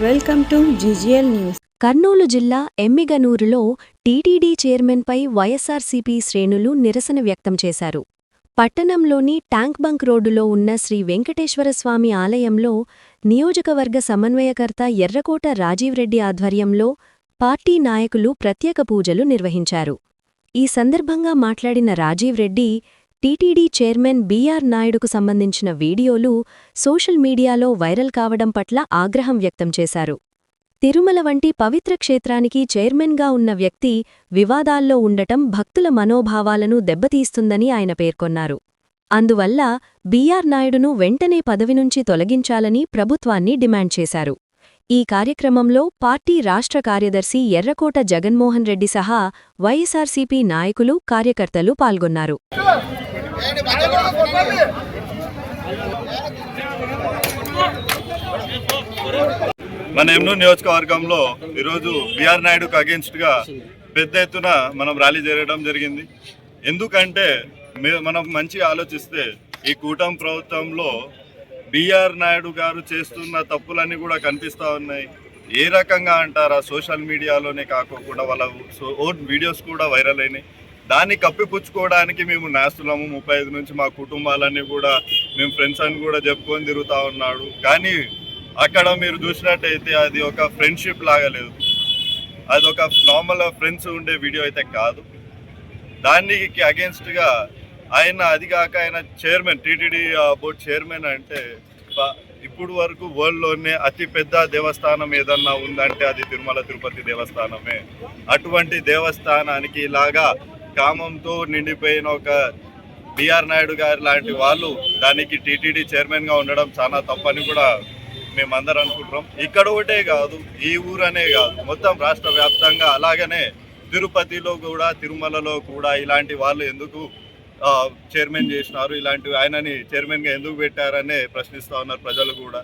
Welcome to GGL news. Kurnool జిల్లా ఎమ్మిగనూరులో TTD చైర్మన్పై YSRCP శ్రేణులు నిరసన వ్యక్తం చేశారు. పట్టణంలోని ట్యాంక్ బంక్ రోడ్డులో ఉన్న శ్రీ వెంకటేశ్వరస్వామి ఆలయంలో నియోజకవర్గ సమన్వయకర్త ఎర్రకోట రాజీవ్రెడ్డి ఆధ్వర్యంలో పార్టీ నాయకులు ప్రత్యేక పూజలు నిర్వహించారు. ఈ సందర్భంగా మాట్లాడిన రాజీవ్రెడ్డి, టీటీడీ చైర్మన్ బీఆర్ నాయుడుకు సంబంధించిన వీడియోలు సోషల్ మీడియాలో వైరల్ కావడం పట్ల ఆగ్రహం వ్యక్తం చేశారు. తిరుమల వంటి పవిత్ర క్షేత్రానికి చైర్మన్గా ఉన్న వ్యక్తి వివాదాల్లో ఉండటం భక్తుల మనోభావాలను దెబ్బతీస్తుందని ఆయన పేర్కొన్నారు. అందువల్ల బీఆర్ నాయుడును వెంటనే పదవి నుంచి తొలగించాలని ప్రభుత్వాన్ని డిమాండ్ చేశారు. ఈ కార్యక్రమంలో పార్టీ రాష్ట్ర కార్యదర్శి ఎర్రకోట జగన్మోహన్ రెడ్డి సహా వైఎస్సార్సీపీ నాయకులు, కార్యకర్తలు పాల్గొన్నారు. మన ఎమ్నూరు నియోజకవర్గంలో ఈరోజు బీఆర్ నాయుడుకు అగేన్స్ట్గా పెద్ద ఎత్తున మనం ర్యాలీ జరగడం జరిగింది. ఎందుకంటే మనం మంచిగా ఆలోచిస్తే ఈ కూటమి ప్రభుత్వంలో బీఆర్ నాయుడు గారు చేస్తున్న తప్పులన్నీ కూడా కనిపిస్తూ ఉన్నాయి. ఏ రకంగా అంటారా, సోషల్ మీడియాలోనే కాకుండా వాళ్ళ ఓన్ వీడియోస్ కూడా వైరల్ అయినాయి. దాన్ని కప్పిపుచ్చుకోవడానికి మేము నేస్తున్నాము. 35 నుంచి మా కుటుంబాలన్నీ కూడా మేము ఫ్రెండ్స్ అని కూడా చెప్పుకొని తిరుగుతూ ఉన్నాడు. కానీ అక్కడ మీరు చూసినట్టయితే అది ఒక ఫ్రెండ్షిప్ లాగా లేదు, అది ఒక నార్మల్ ఫ్రెండ్స్ ఉండే వీడియో అయితే కాదు. దానికి అగేన్స్ట్గా ఆయన, అది కాక ఆయన చైర్మన్, టీటీడీ బోర్డ్ చైర్మన్ అంటే ఇప్పుడు వరకు వరల్డ్లోనే అతిపెద్ద దేవస్థానం ఏదన్నా ఉందంటే అది తిరుమల తిరుపతి దేవస్థానమే. అటువంటి దేవస్థానానికి ఇలాగా కామంతో నిండిపోయిన ఒక బీఆర్ నాయుడు గారు లాంటి వాళ్ళు దానికి టీటీడీ చైర్మన్గా ఉండడం చాలా తప్పని కూడా మేమందరం అనుకుంటున్నాం. ఇక్కడ ఒకటే కాదు, ఈ ఊరనే కాదు, మొత్తం రాష్ట్ర వ్యాప్తంగా అలాగనే తిరుపతిలో కూడా, తిరుమలలో కూడా ఇలాంటి వాళ్ళు ఎందుకు చైర్మన్ చేసినారు, ఇలాంటి ఆయనని చైర్మన్గా ఎందుకు పెట్టారనే ప్రశ్నిస్తూ ఉన్నారు ప్రజలు కూడా.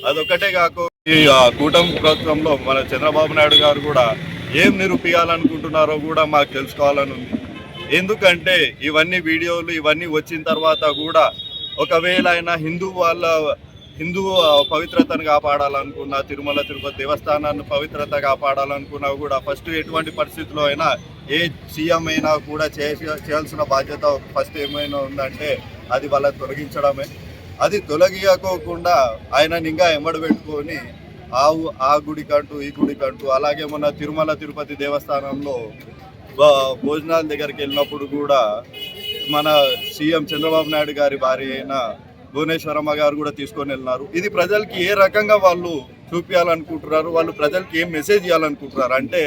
అదొక్కటే కాక ఈ కూటమి ప్రభుత్వంలో మన చంద్రబాబు నాయుడు గారు కూడా ఏం నిరూపించాలనుకుంటున్నారో కూడా మాకు తెలుసుకోవాలని ఉంది. ఎందుకంటే ఇవన్నీ వీడియోలు ఇవన్నీ వచ్చిన తర్వాత కూడా ఒకవేళ ఆయన హిందూ పవిత్రతను కాపాడాలనుకున్నా, తిరుమల తిరుపతి దేవస్థానాన్ని పవిత్రత కాపాడాలనుకున్నా కూడా ఫస్ట్ ఎటువంటి పరిస్థితుల్లో అయినా ఏ సీఎం అయినా కూడా చేయాల్సిన బాధ్యత ఫస్ట్ ఏమైనా ఉందంటే అది వాళ్ళని తొలగించడమే. అది తొలగియకోకుండా ఆయనని ఇంకా ఎమ్మడి పెట్టుకొని ఆ గుడికంటూ ఈ గుడికంటూ, అలాగే మొన్న తిరుమల తిరుపతి దేవస్థానంలో భోజనాల దగ్గరికి వెళ్ళినప్పుడు కూడా మన సీఎం చంద్రబాబు నాయుడు గారి భార్య అయిన భువనేశ్వరమ్మ గారు కూడా తీసుకొని వెళ్ళినారు. ఇది ప్రజలకి ఏ రకంగా వాళ్ళు చూపించాలనుకుంటున్నారు, వాళ్ళు ప్రజలకి ఏం మెసేజ్ ఇవ్వాలనుకుంటున్నారు అంటే